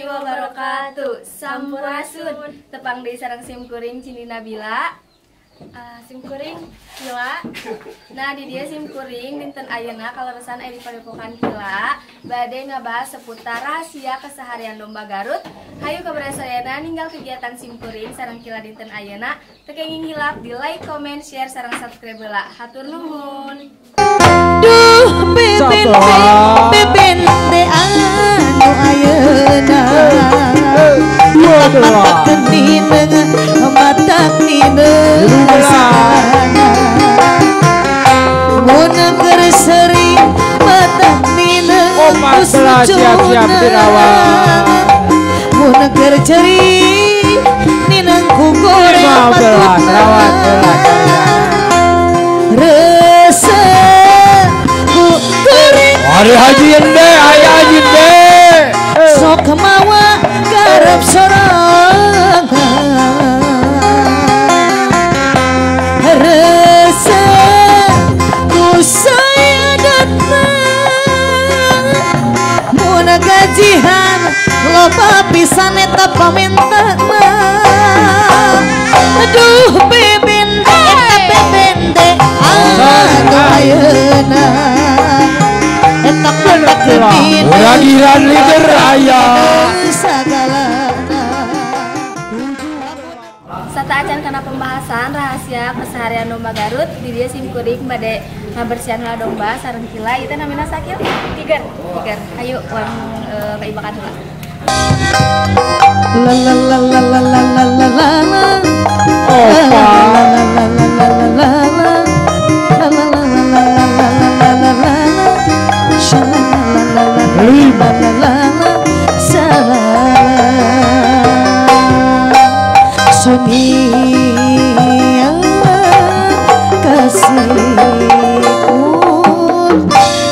warahmatullahi wabarakatuh. Sampurasun. Tepang deui sareng simkuring Cindi Nabila. Simkuring Kila. Nah di dia simkuring dinten ayeuna kaleresan aya di Padepokan Kila bade ngabahas seputar rahasia keseharian domba Garut. Hayu kabarasayana ninggal kegiatan simkuring sareng Kila dinten ayeuna teu kenging hilap di like, comment, share sareng subscribe heula. Hatur nuhun. Duh beben de anu ayeuna matak kenineng matak nineng sana mun keur sering matak nineng siap-siap dirawat mun keur ceri nineng ku goreng rawat rese ku goreng hari haji ende aya haji ende sok mawa garap sorangan rese ku saya datang mun gajihan loba pisan eta paminta aduh beben eta beben de anu ayeuna eta matak kenineng hadiran leader aya Sata acan kana pembahasan rahasia keseharian domba Garut di dia simkuring bade ngabersihan heula domba sareng Kila ieu teh namina sakil? Tiger. Hayu uang kaibakan heula. la la la la la la la la la la Sonia kasihku,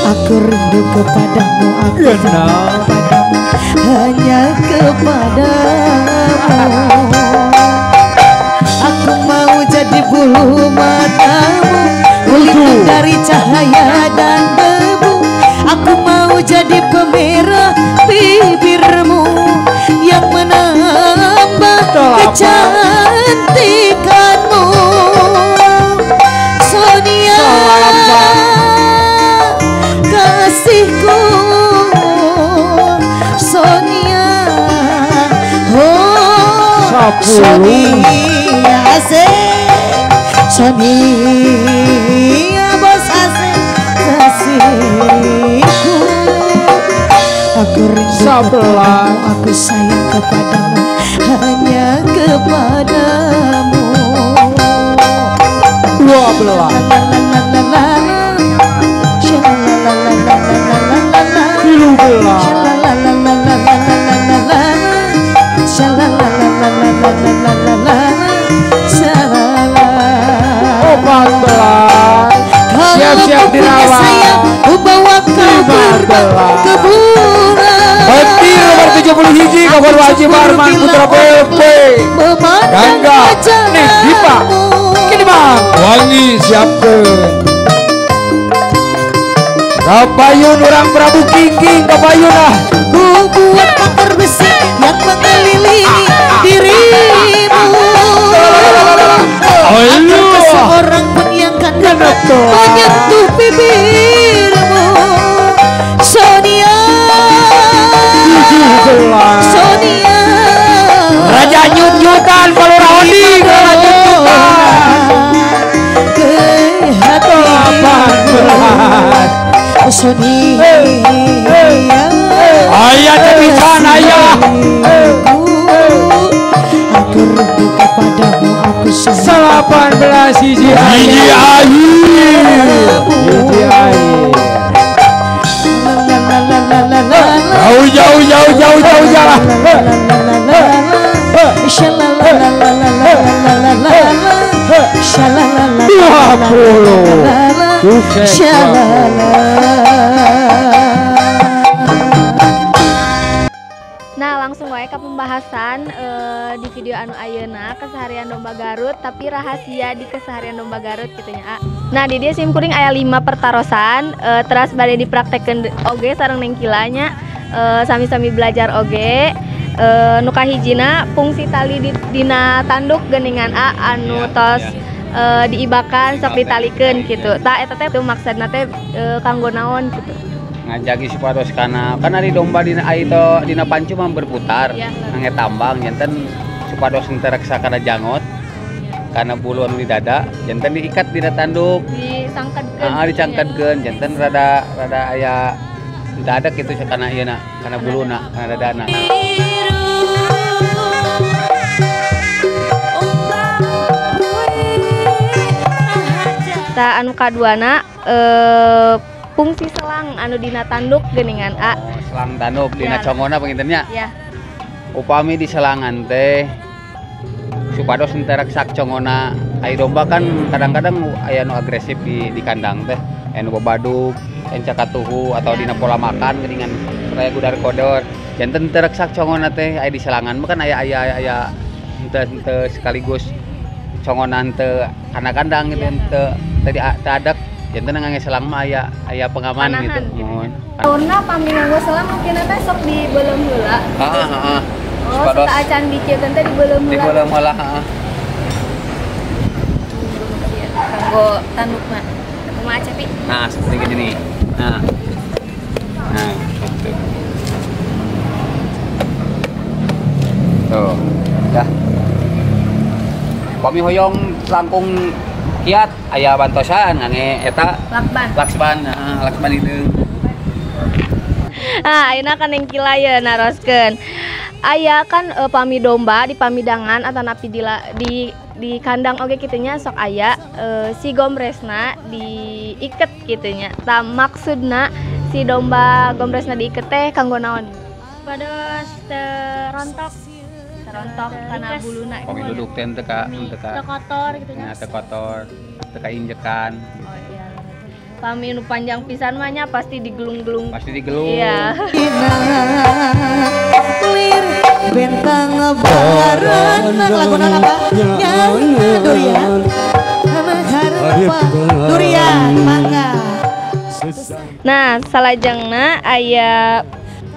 aku rindu kepadamu, aku rindu kepadamu, hanya kepadamu. Aku mau jadi bulu matamu, pelindung dari cahaya dan debu. Aku mau jadi pemerah bibirmu yang menambah kecantikanmu. Sonia kasihku, Sonia, oh Sonia asik, Sonia bos asik kasihku. Aku rindu kepadamu, aku sayang kepadamu, hanya kepadamu. dua belah tilu belah opat belah siap-siap dirawat ku bawa kau berbang keburan petir nomor 70 hiji kabar wajib Arman Putra PP Gangga nih Dipa kini bang wangi siapkan kapayun orang Prabu King kapayun ah ku buat pagar besi yang mengelilingi dirimu agar seorang pun yang kan dapat menyentuh bibirmu. Sonia, Sonia Raja nyut-nyutan kalau Raudi Raja nyut-nyutan ke hati Sonia ayah tepisan ayah aku rindu kepadamu, aku sayang 18 hiji air jauh jalan 20. Nah langsung wae ke pembahasan di video anu ayeuna keseharian domba Garut tapi rahasia di keseharian domba Garut gitunya. Nah di dia simkuring aya 5 pertarosan teras bade dipraktekkeun oge sareng Neng Kilanya sami-sami belajar oge. nu kahijina fungsi tali dina tanduk geuningan A anu tos diibakan sok ditalikeun gitu. Tah eta teh teu maksudna teh kanggo naon gitu. Ngajagi supados kana kan ari domba dina aito dina pancu mah berputar nangge tambang janten supados henteu reksa kana jangot kana bulu anu di dada janten diikat dina tanduk Disangkatkeun. Dicangkatkeun janten rada aya dadak kitu kana ieu kana buluna kana dadana. Ta anu kaduana fungsi selang anu dina tanduk geuningan A. Selang tanduk dina congona pangintennya. Ya. Upami di selangan teh supados henteu reksak congona. Ai domba kan kadang-kadang aya nu agresif di kandang teh. Anu babadug, encakatuhu atau dina pola makan geuningan supaya gudar kodor. Janten henteu reksak congona teh aya di selangan mah kan aya henteu sekaligus congona henteu kana kandang gitu henteu tadi adak janten ngangge selang mah aya pengaman Panahan, gitu. Taunna pami nganggo selang mungkin teh sok dibeuleum heula. Heeh. Oh, suka acan dicieun teh dibeuleum heula. Dibeuleum heula, heeh. Kanggo tandukna. Kumaha Cepi? Nah, seperti gini. Nah, gitu. Tuh, dah. Pami hoyong langkung kiat aya bantosan ngangge eta laksban itu. Ayeuna kan yang kilayeun naroskeun. Aya kan pami domba di pamidangan atau napi di kandang oge kitunya sok aya si gomresna diiket kitunya. Tah maksudna si domba gomresna diiket teh kanggo naon? Pados terontok Karena buluna. Pami duduk teh teu kotor gitu nya. Teu kotor, teu kainjekan. Oh iya. Pami nu panjang pisan mah nya pasti digelung-gelung. Pasti digelung. Iya. Bentang baran laguna apa? Nyanyi durian. Durian mangga. Nah, salajengna aya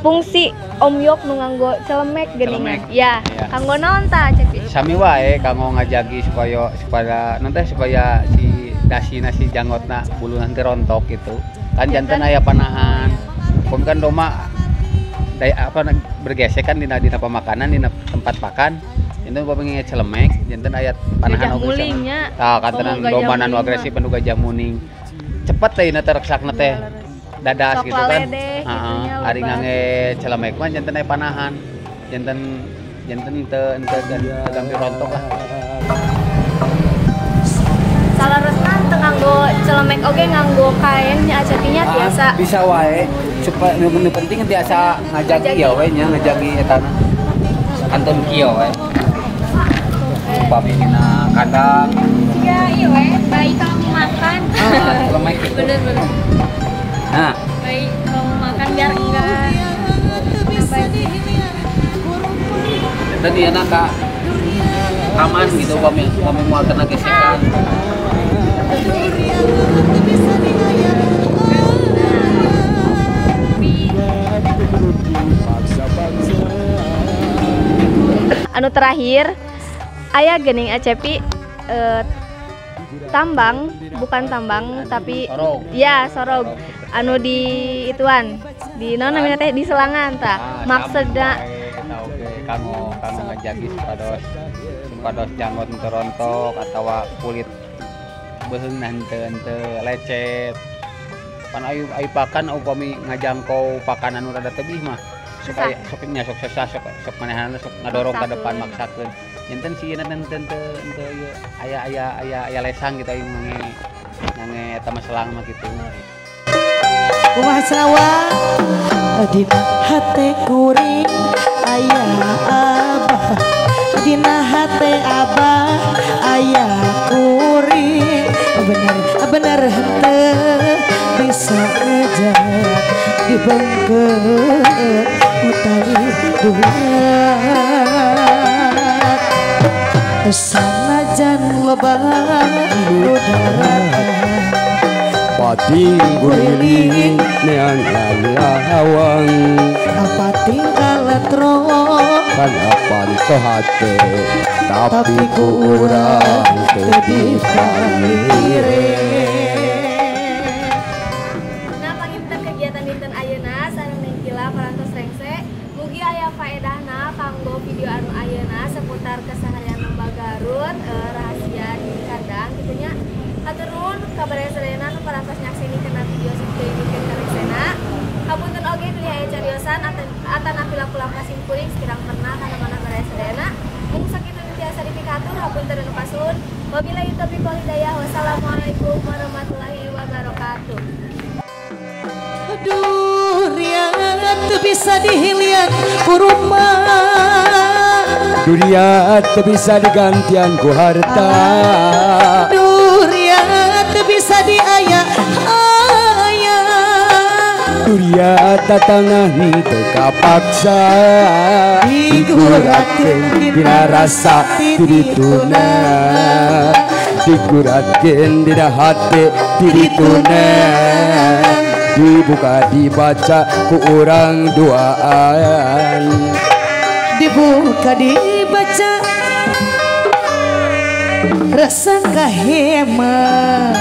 fungsi omyok nu nganggo celemek geuningan. Ya, kanggo naon tah Cepi? Sami wae kanggo ngajagi supaya nanti supaya si dasina si janggotna bulu nanti rontok gitu. Kan janten aya panahan. Pun kan domba bergesek kan dina pemakanan dina tempat pakan. Janten bapak nge celemek, janten aya panahan oge. Tah kantenan domba anu agresif anu gajah muning. Cepet teh na tereksakna teh. Dadas gitu kan. Ari ngangge celemek mah janten aya panahan. Janten teu ganggu rontok lah. Salaresna teu nganggo celemek oge nganggo kain nya acatinya biasa. Bisa wae. Supaya nu penting tiasa ngajagi ya we nya ngajagi eta antun kieu we. Upami dina kandang. Ya iya we, baik kamu makan. Celemek gitu. Bener. Nah, Baik kamu makan biar enggak dan dia nak aman gitu kami mau kena gesekan. Anu terakhir aya geuning Cepi tambang, bukan tambang tapi Sorog. Ya sorog anu di ituan di naon namanya teh di selangan tah maksudna kanggo ngajagi supados janggot teu rontok atawa kulit beheungna henteu lecet pan ayu pakan upami ngajangkau pakan anu rada tebih mah supaya soknya sok sesah sok manehanna sok ngadorong ka depan maksakeun enten si ieu teu aya lesang gitu ayu ngange eta mah selang mah kitu. Kumaha Sarawak dina hate kuring aya abah, dina hate abah aya kuring. Bener henteu bisa aja dibengkeut utari durat sanajan loba udara pating guling neang lawang apa tinggal balatro Kenapa itu hati tapi kurang kedipalire. Nah, panginten kegiatan dinten ayeuna sareng nengkila parantos rengse mugi aya faedahna kanggo video anu ayeuna seputar keseharian lomba Garut rahasia di kandang gitu nya. Hatur nuhun kabaraya sadayana nu parantos nyaksini kana video simkuring bikin kareksena. Hapunten oge pilih aya cariosan atana pilakulang kasimkuring sekirang pernah kana mana baraya sadayana. Mung sakitu tiasa dipikatur hapunten anu pasuhun. Wabillahi taufiq wal hidayah. Wassalamualaikum warahmatullahi wabarakatuh. Durian tu bisa dihilian kuruma Durian teu bisa digantian ku harta. Durian tu bisa diaya Durian tatangan teu kapaksa diguratkeun dina rasa tirituna. Diguratkeun dina hati tirituna. Dibuka dibaca ku urang duaan. dibuka dibaca rasa kahemat